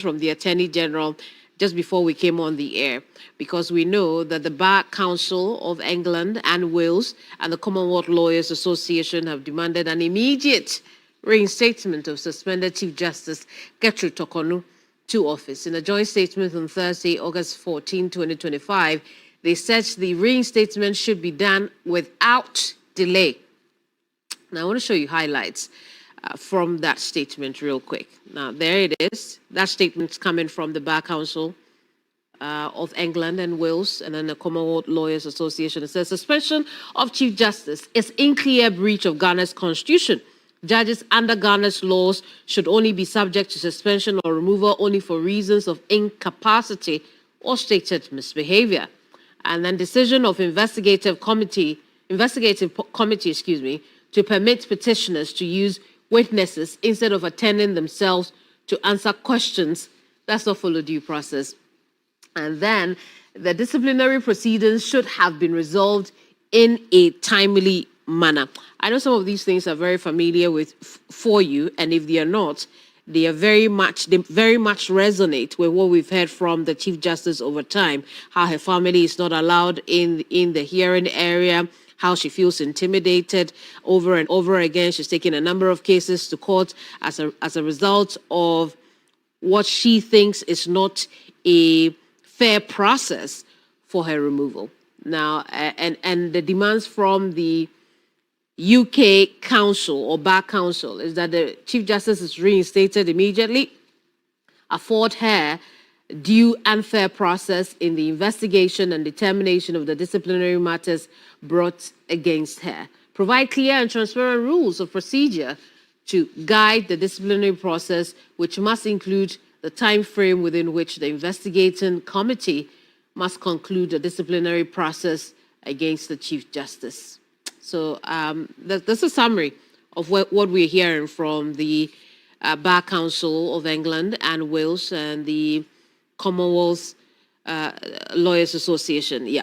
from the Attorney General just before we came on the air, because we know that the Bar Council of England and Wales and the Commonwealth Lawyers Association have demanded an immediate reinstatement of suspended Chief Justice Gertrude Torkornoo to office. In a joint statement on Thursday, August 14, 2025, they said the reinstatement should be done without delay. Now, I want to show you highlights from that statement real quick. Now, there it is. That statement's coming from the Bar Council of England and Wales and then the Commonwealth Lawyers Association. It says, suspension of Chief Justice is in clear breach of Ghana's constitution. Judges under Ghana's laws should only be subject to suspension or removal only for reasons of incapacity or stated misbehavior. And then decision of investigative committee, to permit petitioners to use witnesses instead of attending themselves to answer questions. That's not follow due process. And then the disciplinary proceedings should have been resolved in a timely manner. I know some of these things are very familiar for you, and if they are not, they very much resonate with what we've heard from the Chief Justice over time, how her family is not allowed in the hearing area, how she feels intimidated over and over again. She's taken a number of cases to court as a result of what she thinks is not a fair process for her removal. Now, and the demands from the UK Council or Bar Council is that the Chief Justice is reinstated immediately, afford her due and fair process in the investigation and determination of the disciplinary matters brought against her, provide clear and transparent rules of procedure to guide the disciplinary process, which must include the time frame within which the investigating committee must conclude the disciplinary process against the Chief Justice. So that's a summary of what we're hearing from the Bar Council of England and Wales and the Commonwealth Lawyers Association. Yeah,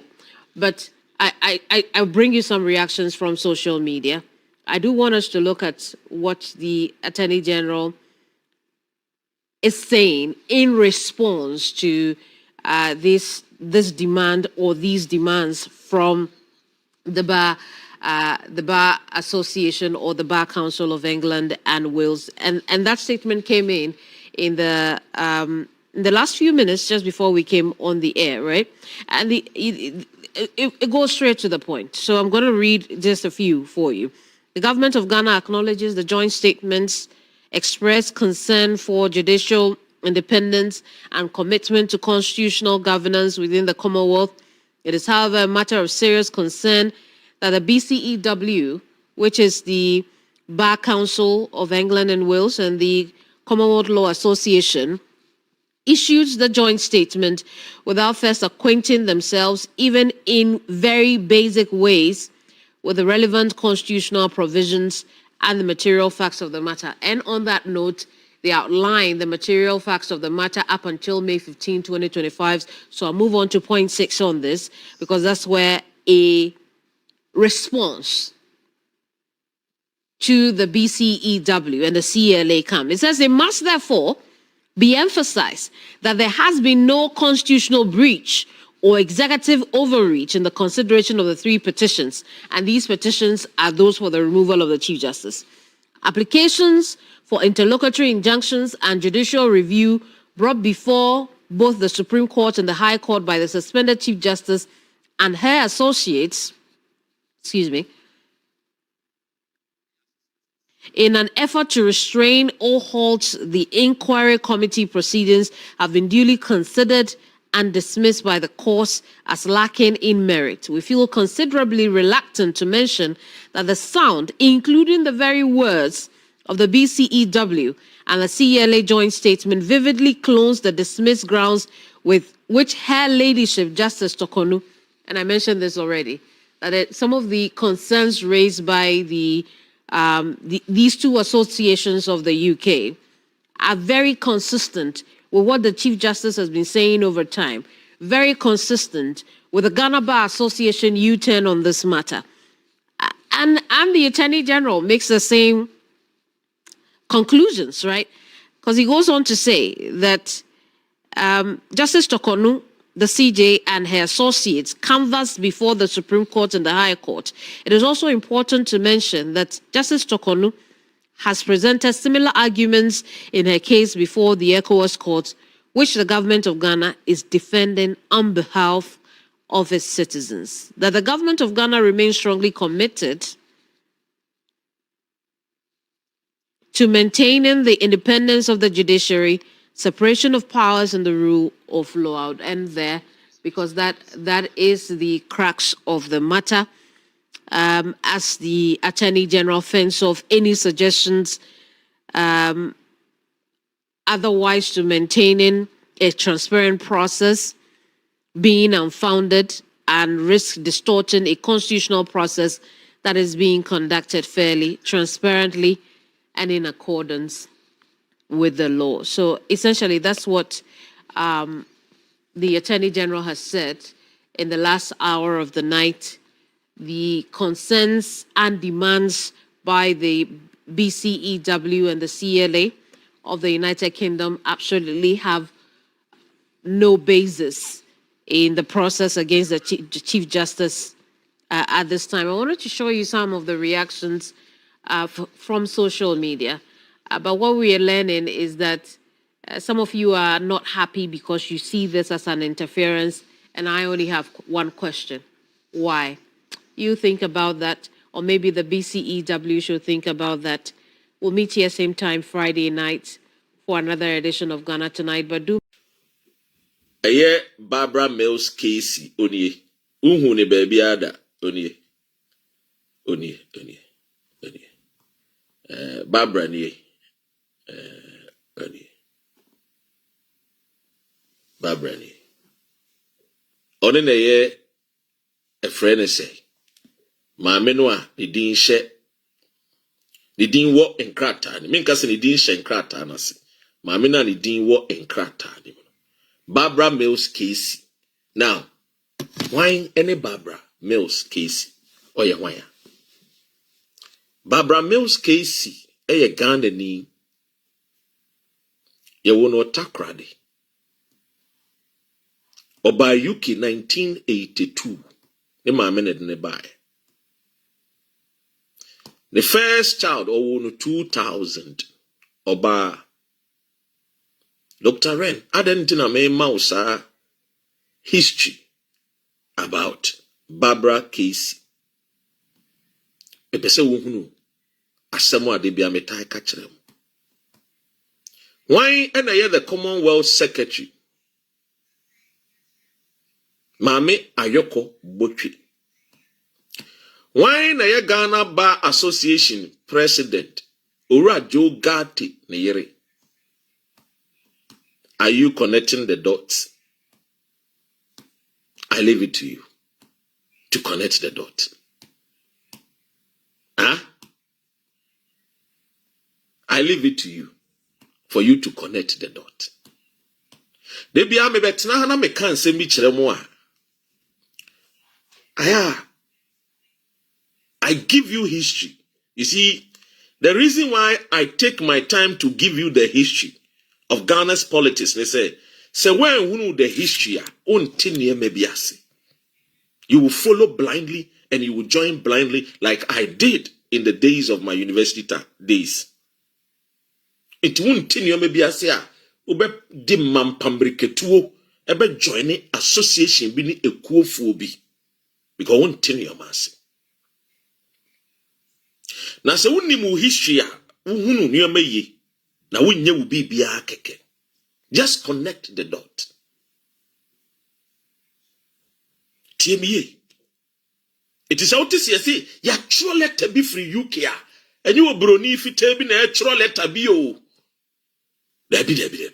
but I'll bring you some reactions from social media. I do want us to look at what the Attorney General is saying in response to this demand or these demands from the Bar Association or the Bar Council of England and Wales, and that statement came in the last few minutes just before we came on the air, right? And it goes straight to the point. So I'm going to read just a few for you. The government of Ghana acknowledges the joint statements express concern for judicial independence and commitment to constitutional governance within the Commonwealth. It is, however, a matter of serious concern that the BCEW, which is the Bar Council of England and Wales and the Commonwealth Law Association, issued the joint statement without first acquainting themselves, even in very basic ways, with the relevant constitutional provisions and the material facts of the matter. And on that note, they outline the material facts of the matter up until May 15, 2025. So I'll move on to point 6 on this, because that's where a response to the BCEW and the CLA come. It says, it must therefore be emphasized that there has been no constitutional breach or executive overreach in the consideration of the 3 petitions, and these petitions are those for the removal of the Chief Justice. Applications for interlocutory injunctions and judicial review brought before both the Supreme Court and the High Court by the suspended Chief Justice and her associates, in an effort to restrain or halt the inquiry committee proceedings, have been duly considered and dismissed by the courts as lacking in merit. We feel considerably reluctant to mention that the sound, including the very words of the BCEW and the CLA joint statement, vividly clones the dismissed grounds with which Her Ladyship Justice Torkornoo, and I mentioned this already, that some of the concerns raised by these 2 associations of the UK are very consistent with what the Chief Justice has been saying over time, very consistent with the Ghana Bar Association U-turn on this matter. And the Attorney General makes the same conclusions, right? Because he goes on to say that Justice Tokonu, the CJ, and her associates canvassed before the Supreme Court and the High Court. It is also important to mention that Justice Tokonu has presented similar arguments in her case before the ECOWAS Court, which the government of Ghana is defending on behalf of its citizens. That the government of Ghana remains strongly committed to maintaining the independence of the judiciary, separation of powers, and the rule of law. I would end there because that is the crux of the matter. As the Attorney General fends off any suggestions otherwise to maintaining a transparent process being unfounded and risk distorting a constitutional process that is being conducted fairly, transparently, and in accordance with the law. So essentially, that's what the Attorney General has said in the last hour of the night. The concerns and demands by the BCEW and the CLA of the United Kingdom absolutely have no basis in the process against the Chief Justice at this time. I wanted to show you some of the reactions from social media. But what we are learning is that some of you are not happy because you see this as an interference, and I only have one question. Why? You think about that, or maybe the BCEW should think about that. We'll meet here same time Friday night for another edition of Ghana Tonight. But do Barbara Mills Kesi Onie. Ne baby ada Onie. Barbara nie. Onie. Barbara nie. One na ye a friend say. Maame no a ne din hye ne din wo enkrata ne menka se ne din hye enkrata na se maame na ne din wo enkrata ne Barbara Mills Kesi. Now why any Barbara Mills Kesi oye why Barbara Mills Kesi eye Ghana ni ye wo no takrade oba UK 1982 ne maame ne de buy. The first child, no 2000, Oba. Dr. Ren, I didn't know my mouse history about Barbara Kesi. Pepe se wuhunu, asemwa de bia metai kachrem. Why and I the Commonwealth Secretary? Mame Ayoko Botwi. Why na ye Ghana Bar Association President Ora Joe Gatti Neyere? Are you connecting the dots? I leave it to you to connect the dots. Huh? I leave it to you for you to connect the dots. Debi ame betna hana me kan se mi kire mo a. Aya. I give you history. You see, the reason why I take my time to give you the history of Ghana's politics, they say when you know the history, you will follow blindly and you will join blindly like I did in the days of my university days. It won't tell you maybe I say, ube di mampambriketuo, ebe join association bini ekuofobi. Because won't tell you mass. Na se wonni mu history a uhunu nneema yi na wonnya wo bibia keke. Just connect the dot. TME. It is out this say ya true letter be free UK a. Enyi wo broni fitaa bi na true letter bi o. Debi.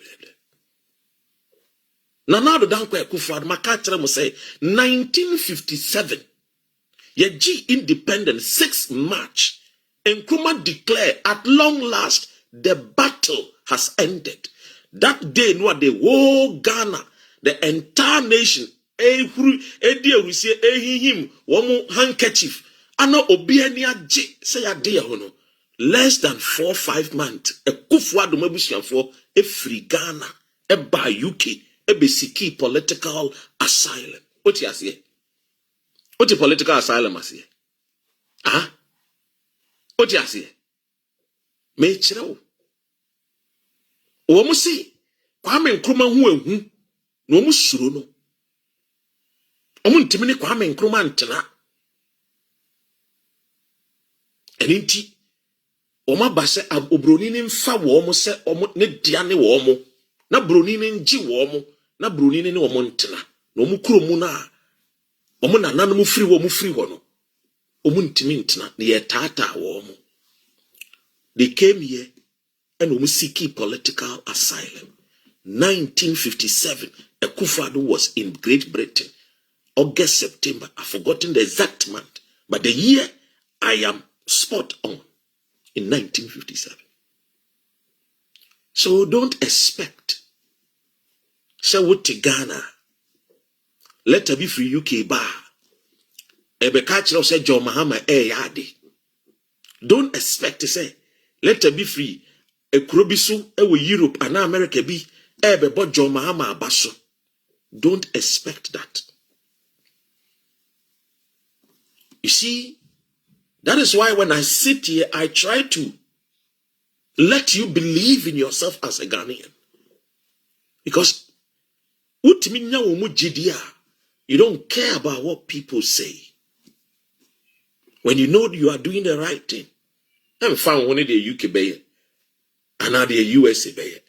Na na do dan kwa Akufo-Addo maka kire mo say 1957 ye G independent 6 March. Nkrumah declare at long last the battle has ended. That day, no, the whole Ghana, the entire nation, him, one handkerchief, ano obiania J say a day hono. Less than 4-5 months, a Akufo-Addo mabusian for a free Ghana, a by UK, ebesiki political asylum. What you say? What is political asylum as here? What you say? Me chiro. O mu si Kwame Nkrumah hu ehu na omu suro no. Omu ntimi ne Kwame Nkrumah ntena. Eninti Oma base obroni ne mfa wo mo se omo ne dia ne wo mo na broni ne ngi wo mo na broni ne wo mo ntena na omu kuro mu na omo nananom mu firi wo mu firi ho no omu ntimi ntena ne ye tata wo mo. They came here and omu seeking political asylum. 1957 Akufo-Addo was in Great Britain. August, September, I've forgotten the exact month, but the year I am spot on. In 1957. So don't expect. Say what to Ghana. Let her be free UK bar. Ebe catch say John Mahama yadi. Don't expect to say let her be free. E kurobisu ewe Europe and America be ebe bo John Mahama abaso. Don't expect that. You see, that is why when I sit here, I try to let you believe in yourself as a Ghanaian. Because you don't care about what people say. When you know you are doing the right thing, I'm found one of the UK bay, another USA bay,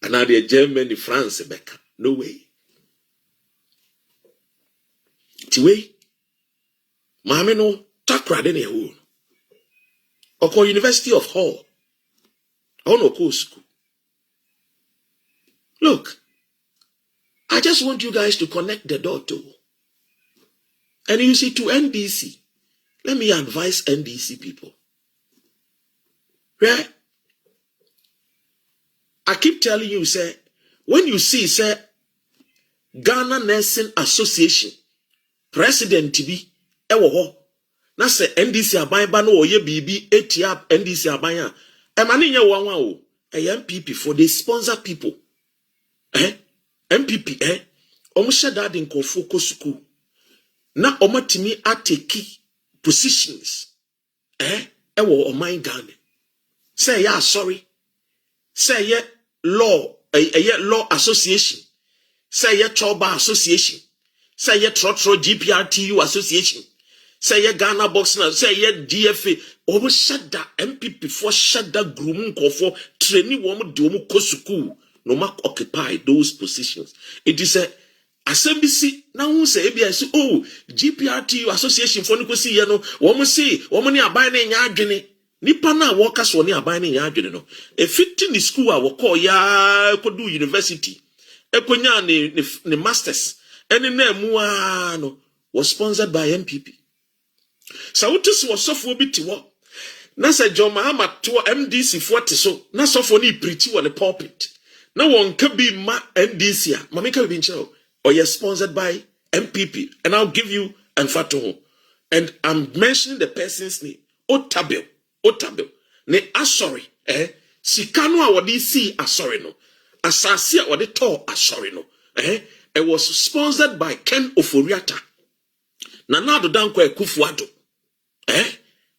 another Germany, France back. No way. Tiway, Mame no takra dene ho. Oko University of Hull. Ono school. Look, I just want you guys to connect the dot too. And you see, to NDC, let me advise NDC people. Right? I keep telling you, say, when you see, say, Ghana Nursing Association, President TB, ewo na se NDC aban no oye bibi etia NDC aban a e ma ne nya wanwa o MPP for they sponsor people MPP omo sheda de nkofo ko school na omo timi ateki positions ewo oman Ghana say ya sorry say ye law law association say ye choba association say ye trotro GPRTU association say ye Ghana boxing say ye DFA omo shada MPP for shada group nkofo training wo mo de wo ko school no ma occupy those positions. It is a assembly na who say ebia oh GPRTU association for no see ye no wo mo see wo mo ni aban na nya adwene nipa na wo ka so ni aban na nya adwene no e fit in the school a wo call ya ko do university e konya ne masters any name no was sponsored by MPP. So what is was so for bitiwo na say John Mahama to MDC 40 so na so for ni preach on the pulpit na won ka bi ma NDC a mameka bi nchero or you sponsored by MPP and I'll give you Mfato and I'm mentioning the person's name Otabel ne asori sikano a wodi see asori no asase a wodi to asori no it was sponsored by Ken Oforiata na do danko Akufo-Addo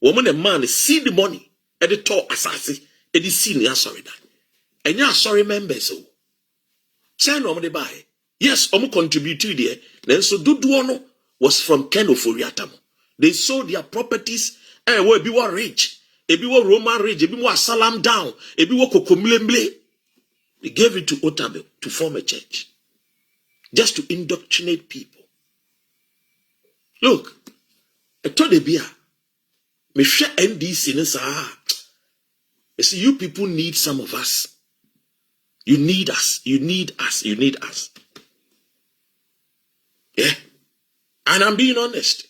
woman a man see the money at the top asase e di see ni asori da enya asori members o chen omo de buy yes omo contribute there then so dodo no was from Ken Oforiata. They sold their properties we be wa rich e bi wa Roman rich e bi wa Salam down e bi wa Kokomlemble. They gave it to Otabel to form a church just to indoctrinate people. Look, I told the beer, me share NDC in sa. You see, you people need some of us. You need us. You need us. You need us. Yeah, and I'm being honest.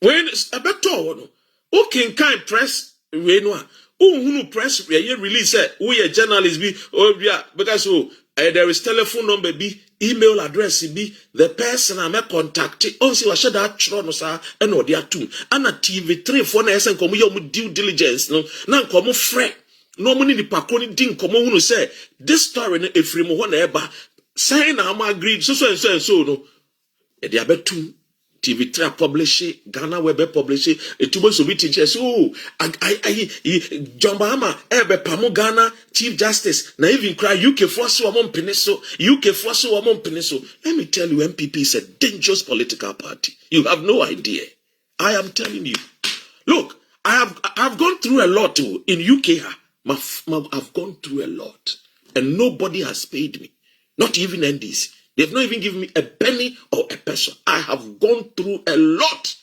When a better one, who can kind press Renoir? Who press release we a journalist be yeah because there is telephone number be email address be the person I may contact on see what should that tron sir and no there too and a TV3 for na esen komo your due diligence no na komo frɛ Normally the pakoni din komo hunu say this story na efiri mo ho na eba sign na am agreed so no e dey abetum TV3 publish Ghana web publish etubo so bi teacher so I John Bahama ebe pamo Ghana Chief Justice na even cry UK force wo mo mpene so let me tell you MPP is a dangerous political party. You have no idea. I am telling you. Look, I've gone through a lot too in UK. I've gone through a lot, and nobody has paid me. Not even NDC. They've not even given me a penny or a peso. I have gone through a lot.